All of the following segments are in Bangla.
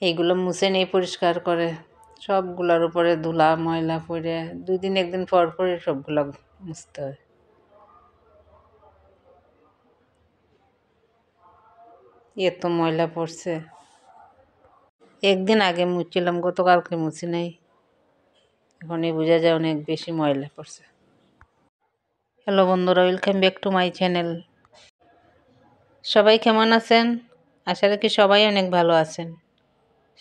এইগুলো মুছে নিয়ে পরিষ্কার করে সবগুলোর উপরে ধুলা ময়লা পড়ে 2 দিন 1 দিন পর পরে সবগুলো মুছতে হয়। এত ময়লা পড়ছে, একদিন আগে মুছছিলাম, গতকালকে মুছি নাই, এখনই বোঝা যায় অনেক বেশি ময়লা পড়ছে। হ্যালো বন্ধুরা, welcome back to my channel. সবাই কেমন আছেন? আশা রাখি সবাই অনেক ভালো আছেন।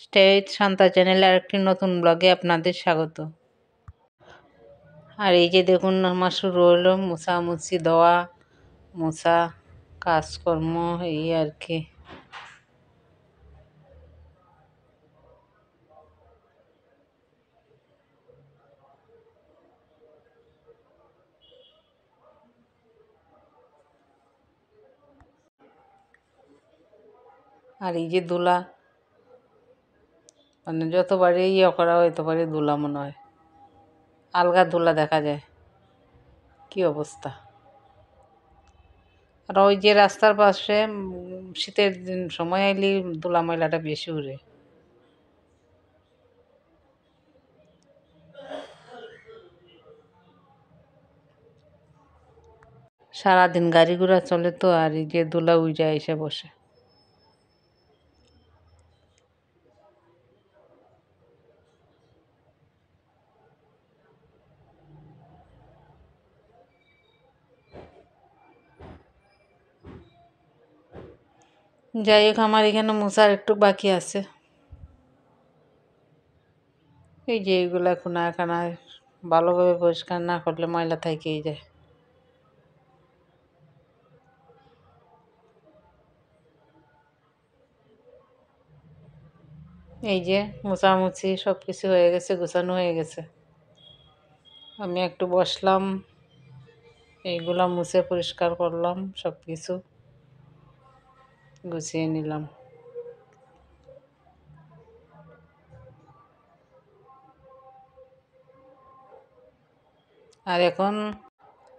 স্টে উইথ শান্তা চ্যানেলে আরেকটি নতুন ব্লগে আপনাদের স্বাগত। আর এই যে দেখুন আমার শুরু হলো মোছামুছি, ধোয়া মোছা কাজকর্ম, এই আর কি। আর এই যে ধুলা, মানে যতবারই ইয়ে করা হয় ততবারই ধুলা মনে হয়, আলগা ধুলা দেখা যায়। কি অবস্থা! আর ওই যে রাস্তার পাশে শীতের দিন সময় আইলে ধুলা ময়লাটা বেশি উড়ে। সারাদিন গাড়ি ঘোড়া চলে তো, আর এই যে ধুলা উইরা এসে বসে। যাই হোক, আমার এখানে মোছার একটু বাকি আছে। এই যে এইগুলা কোনা কানায় ভালোভাবে পরিষ্কার না করলে ময়লা থেকেই যায়। এই যে মোছামুছি সব কিছু হয়ে গেছে, গোছানো হয়ে গেছে। আমি একটু বসলাম, এইগুলা মুছে পরিষ্কার করলাম, সব কিছু গুছিয়ে নিলাম।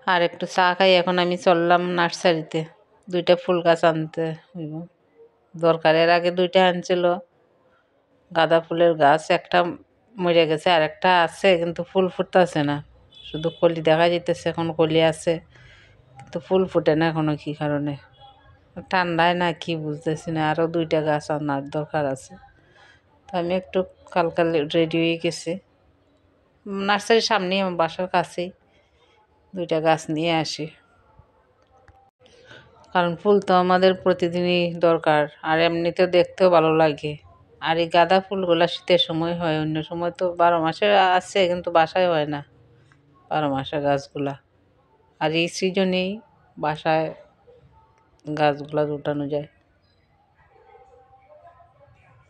আর একটু চা খাই, এখন আমি চললাম নার্সারিতে 2টা ফুল গাছ আনতে হইব। দরকারের আগে 2টা আনছিল গাঁদা ফুলের গাছ, একটা মরে গেছে আর একটা আছে, কিন্তু ফুল ফুটতেছে না, শুধু কলি দেখা যাইতেছে। এখন কলি আছে কিন্তু ফুল ফুটে না এখনো, কি কারণে? ঠান্ডায় না কি বুঝতেছি না। আরও 2টা গাছ আনার দরকার আছে। তো আমি একটু কালকে রেডি হয়ে গেছি, নার্সারির সামনেই, আমার বাসার কাছেই, 2টা গাছ নিয়ে আসি। কারণ ফুল তো আমাদের প্রতিদিনই দরকার, আর এমনিতেও দেখতেও ভালো লাগে। আর এই গাঁদা ফুলগুলা শীতের সময় হয়, অন্য সময় তো 12 মাসে আছে, কিন্তু বাসায় হয় না 12 মাসের গাছগুলা। আর এই সিজনেই বাসায় গাছগুলা উঠানো যায়,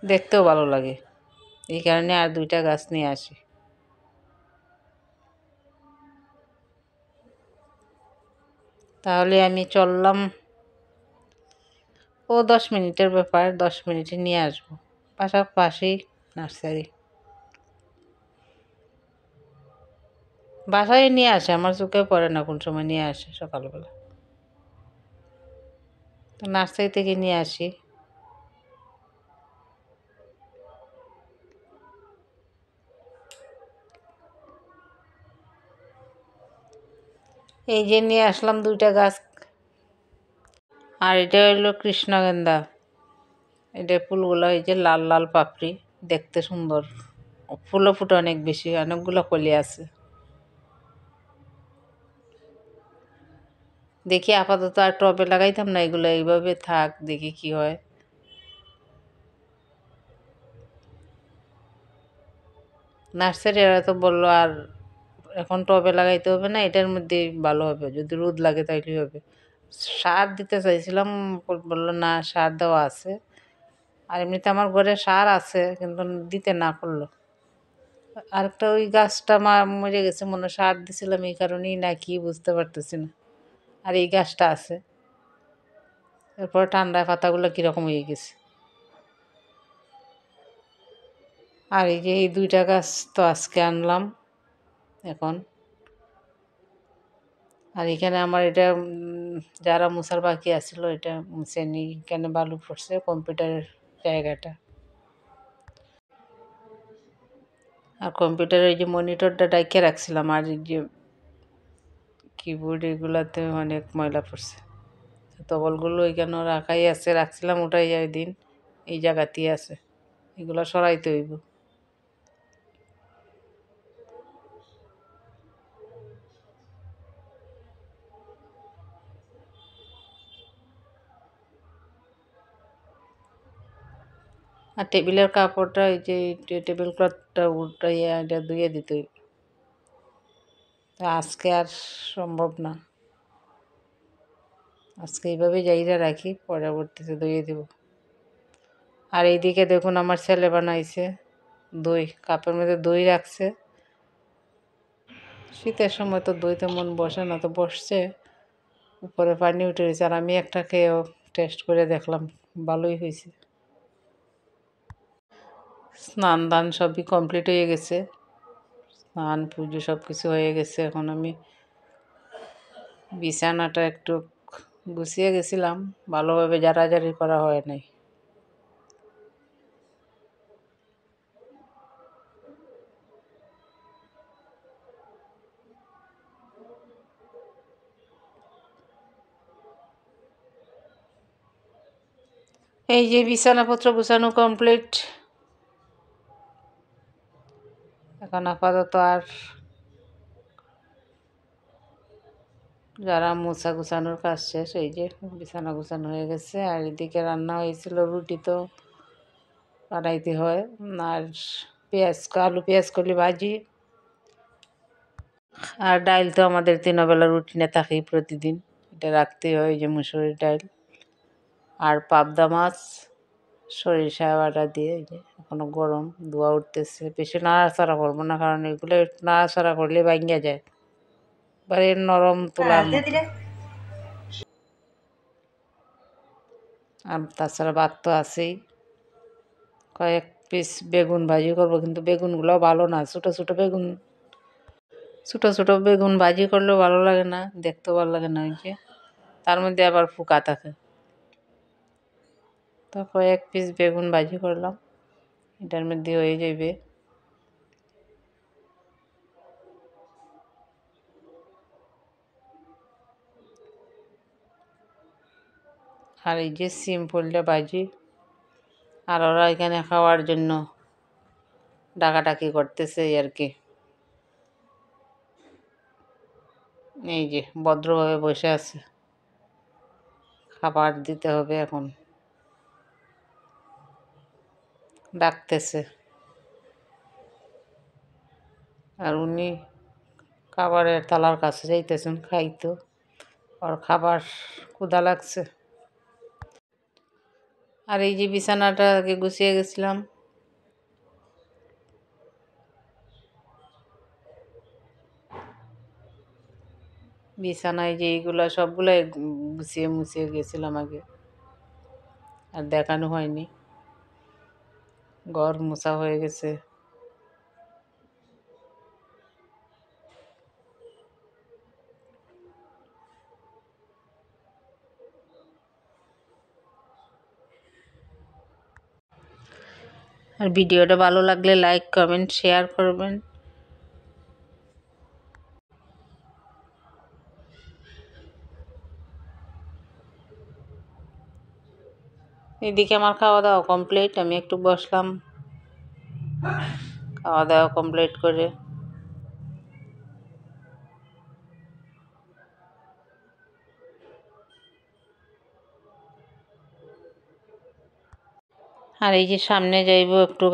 দেখতেও ভালো লাগে। এই কারণে আর 2টা গাছ নিয়ে আসি। তাহলে আমি চললাম, ও 10 মিনিটের ব্যাপার, 10 মিনিটে নিয়ে আসবো। বাসার পাশেই নার্সারি, বাসায় নিয়ে আসে, আমার চোখে পড়ে না কোন সময় নিয়ে আসে সকালবেলা। তো নার্সারি থেকে নিয়ে আসি। এই যে নিয়ে আসলাম 2টা গাছ। আর এটা হলো কৃষ্ণগেন্দা, এটা ফুলগুলো এই যে লাল লাল পাপড়ি, দেখতে সুন্দর, ফুলও ফুটে অনেক বেশি, অনেকগুলো কলি আছে। দেখি আপাতত আর টবে লাগাইতাম না, এগুলো এইভাবে থাক, দেখি কি হয়। নার্সারি এরা তো বললো আর এখন টবে লাগাইতে হবে না, এটার মধ্যেই ভালো হবে, যদি রোদ লাগে তাইলেই হবে। সার দিতে চাইছিলাম, বললো না সার দেওয়া আছে। আর এমনিতে আমার ঘরে সার আছে, কিন্তু দিতে না করলো। আরেকটা ওই গাছটা মরে গেছে, মনে হয় সার দিছিলাম এই কারণেই না কি বুঝতে পারতেছি না। আর এই গাছটা আছে, এরপর ঠান্ডায় পাতাগুলো কীরকম হয়ে গেছে। আর এই যে এই 2টা গাছ তো আজকে আনলাম এখন। আর এখানে আমার এটা যারা মুছার বাকি আসছিল, এটা মুছে নিই, এখানে বালু পড়ছে কম্পিউটারের জায়গাটা। আর কম্পিউটারের এই যে মনিটরটা ডাইকে রাখছিলাম, আর এই যে কিবোর্ড এগুলাতে অনেক ময়লা পড়ছে। তবলগুলো ওইখানে রাখাই আছে, রাখছিলাম ওটাই ওই দিন এই জায়গাতেই আছে, এগুলো সরাইতে হইব। আর টেবিলের কাপড়টা এই যে টেবিল ক্লথটা উল্টাইয়া এটা ধুয়ে দিতে হইব। আজকে আর সম্ভব না, আজকে এইভাবে যাইরা রাখি, পরবর্তীতে ধুয়ে দেব। আর এইদিকে দেখুন আমার ছেলে বানাইছে দই, কাপের মধ্যে দই রাখছে। শীতের সময় তো দই তেমন বসে না, তো বসছে, উপরে পানি উঠে গেছে। আর আমি একটা খেয়েও টেস্ট করে দেখলাম, ভালোই হয়েছে। স্নান দান সবই কমপ্লিট হয়ে গেছে, স্নান পুজো সব কিছু হয়ে গেছে। এখন আমি বিছানাটা একটু গুছিয়ে গেছিলাম, ভালোভাবে জারাজারি করা হয় নাই। এই যে বিছানাপত্র গুছানো কমপ্লিট। এখন আপাতত আর যারা মোছা গুছানোর কাজ শেষ, এই যে বিছানা গুছানো হয়ে গেছে। আর এদিকে রান্না হয়েছিল, রুটি তো বানাইতে হয়, আর আলু পেঁয়াজ কলি ভাজি, আর ডাইল তো আমাদের তিনবেলা রুটিনে থাকেই প্রতিদিন, এটা রাখতেই হয়। যে মুসুরির ডাইল আর পাবদা মাছ সরিষা বাটা দিয়ে, এই যে এখনো গরম ধোয়া উঠতেছে। বেশি নাড়াচাড়া করবো না, কারণ এগুলো নাড়াচাড়া করলে ভাঙ্গা যায়, বাড়ি নরম তোলার মতো। আর তাছাড়া ভাত তো আছেই। কয়েক পিস বেগুন ভাজি করবো, কিন্তু বেগুনগুলো ভালো না, ছোটো ছোটো বেগুন, ছোটো ছোটো বেগুন ভাজি করলেও ভালো লাগে না, দেখতেও ভালো লাগে না। ওই যে তার মধ্যে আবার পোকা থাকে। তো কয়েক পিস বেগুন ভাজি করলাম, এটার মধ্যে হয়ে যাবে। আর এই যে সিম্পলটা ভাজি, আর ওরা এখানে খাওয়ার জন্য ডাকাডাকি করতেছে আর কি। এই যে ভদ্রভাবে বসে আছে, খাবার দিতে হবে এখন, ডাকতেছে। আর উনি খাবারের থালার কাছে যাইতেছেন খাইতো, আর খাবার ক্ষুধা লাগছে। আর এই যে বিছানাটা আগে গুছিয়ে গেছিলাম, বিছানায় যে এইগুলো সবগুলাই গুছিয়ে মুছিয়ে গেছিলাম আগে, আর দেখানো হয়নি। ঘর মোছা হয়ে গেছে। আর ভিডিওটা ভালো লাগলে লাইক কমেন্ট শেয়ার করবেন। এদিকে আমার খাওয়া দাওয়া কমপ্লিট, আমি একটু বসলাম খাওয়া দাওয়া কমপ্লিট করে। আর এই যে সামনে যাইব একটু,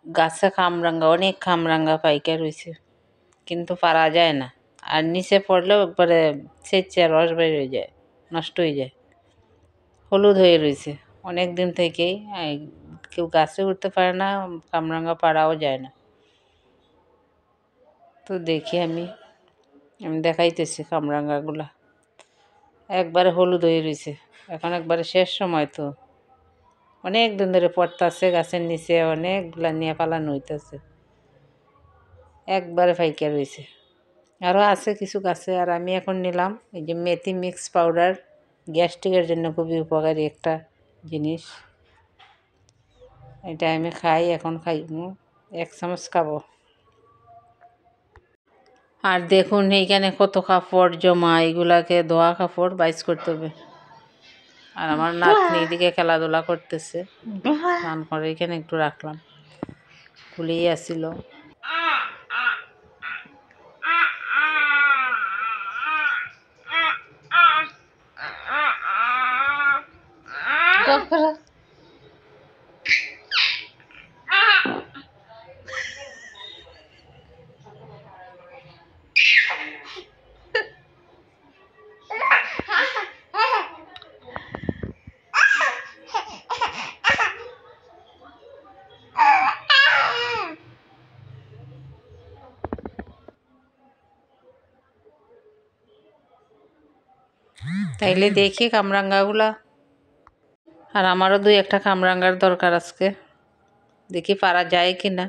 গাছে কামরাঙ্গা, অনেক কামরাঙ্গা পাইকা রয়েছে, কিন্তু পারা যায় না। আর নিচে পড়লেও একবারে ছেঁচে রস বের হয়ে যায়, নষ্ট হয়ে যায়, হলুদ হয়ে রয়েছে অনেক দিন থেকেই। কেউ গাছে উঠতে পারে না, কামরাঙ্গা পাড়াও যায় না। তো দেখি আমি দেখাইতেছি কামরাঙ্গাগুলা, একবারে হলুদ হয়ে রয়েছে। এখন একবারে শেষ সময়, তো অনেক দিন ধরে পড়তেছে গাছের নিচে, অনেকগুলা নিয়ে পালানো হইতেছে, একবারে ফাইকা রয়েছে। আরও আছে কিছু গাছে। আর আমি এখন নিলাম এই যে মেথি মিক্স পাউডার, গ্যাস্ট্রিকের জন্য খুবই উপকারী একটা জিনিস। এটা আমি খাই, এখন খাই 1 চামচ খাবো। আর দেখুন এইখানে কত কাপড় জমা, এগুলাকে ধোয়া কাপড় বাইস করতে হবে। আর আমার নাতনি এদিকে খেলাধুলা করতেছে, স্নান করে এখানে একটু রাখলাম, খুলেই আসছিল। তাইলে দেখি কামরাঙ্গাগুলা, আর আমারও দুই একটা কামরাঙ্গার দরকার আজকে, দেখি পারা যায় কিনা।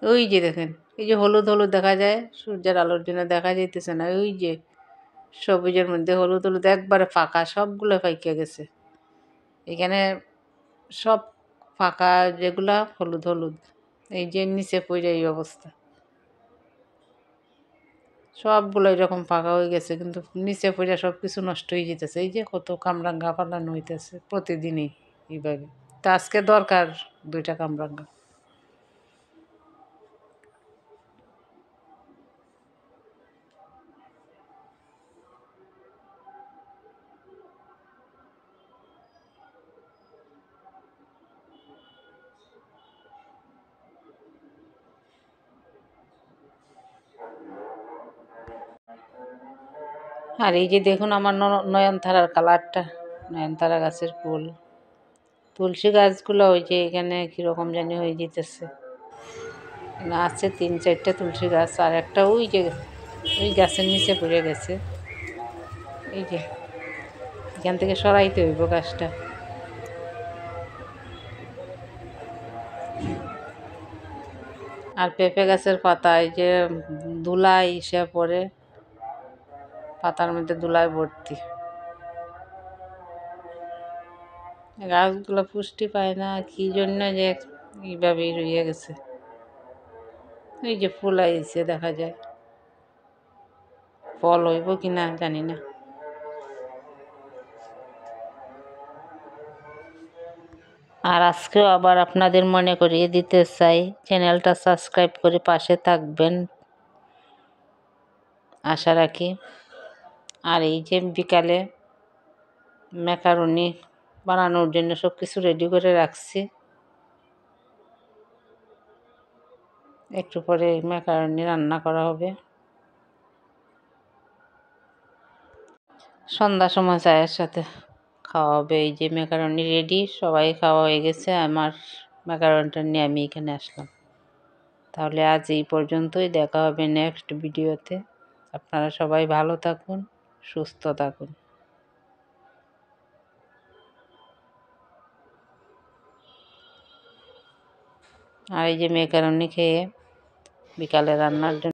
ওই যে দেখেন, এই যে হলুদ হলুদ দেখা যায়, সূর্যের আলোর জন্য দেখা যাইতেছে না, ওই যে সবুজের মধ্যে হলুদ হলুদ একবারে ফাঁকা, সবগুলো পাইকে গেছে। এখানে সব ফাঁকা, যেগুলা হলুদ হলুদ, এই যে নিচে পড়ে এই অবস্থা, সবগুলো এরকম ফাঁকা হয়ে গেছে, কিন্তু নিচে পড়ে সব কিছু নষ্ট হয়ে যেতেছে। এই যে কত কামরাঙ্গা পালানো হইতেছে প্রতিদিনই এইভাবে। তা আজকে দরকার দুইটা কামরাঙ্গা। আর এই যে দেখুন আমার নয়নতারার কালারটা, নয়নতারা গাছের ফুল। তুলসী গাছগুলো ওই যে এখানে কীরকম জানি হয়ে যেতেছে। না আছে 3-4টা তুলসী গাছ, আর একটা ওই যে ওই গাছের নিচে পড়ে গেছে। এই যে এখান থেকে সরাইতে হইব গাছটা। আর পেঁপে গাছের পাতা, এই যে ধুলাই এসে পড়ে, পাতার মধ্যে ধুলায় ভর্তি। গাছগুলো পুষ্টি পায় না কি জন্য যে এইভাবেই রয়ে গেছে। এই যে ফুল আইছে দেখা যায়, ফল হইব কিনা জানি না। আর আজকেও আবার আপনাদের মনে করিয়ে দিতে চাই, চ্যানেলটা সাবস্ক্রাইব করে পাশে থাকবেন আশা রাখি। আর এই যে বিকালে ম্যাকারনি বানানোর জন্য সব কিছু রেডি করে রাখছি, একটু পরে ম্যাকারনি রান্না করা হবে। সন্ধ্যার সময় চায়ের সাথে খাওয়া হবে। এই যে ম্যাকারনি রেডি, সবাই খাওয়া হয়ে গেছে, আমার ম্যাকারনিটা নিয়ে আমি এখানে আসলাম। তাহলে আজ এই পর্যন্তই, দেখা হবে নেক্সট ভিডিওতে। আপনারা সবাই ভালো থাকুন, সুস্থ থাকুন। আর এই যে ম্যাকারনি খেয়ে বিকালে রান্নার জন্য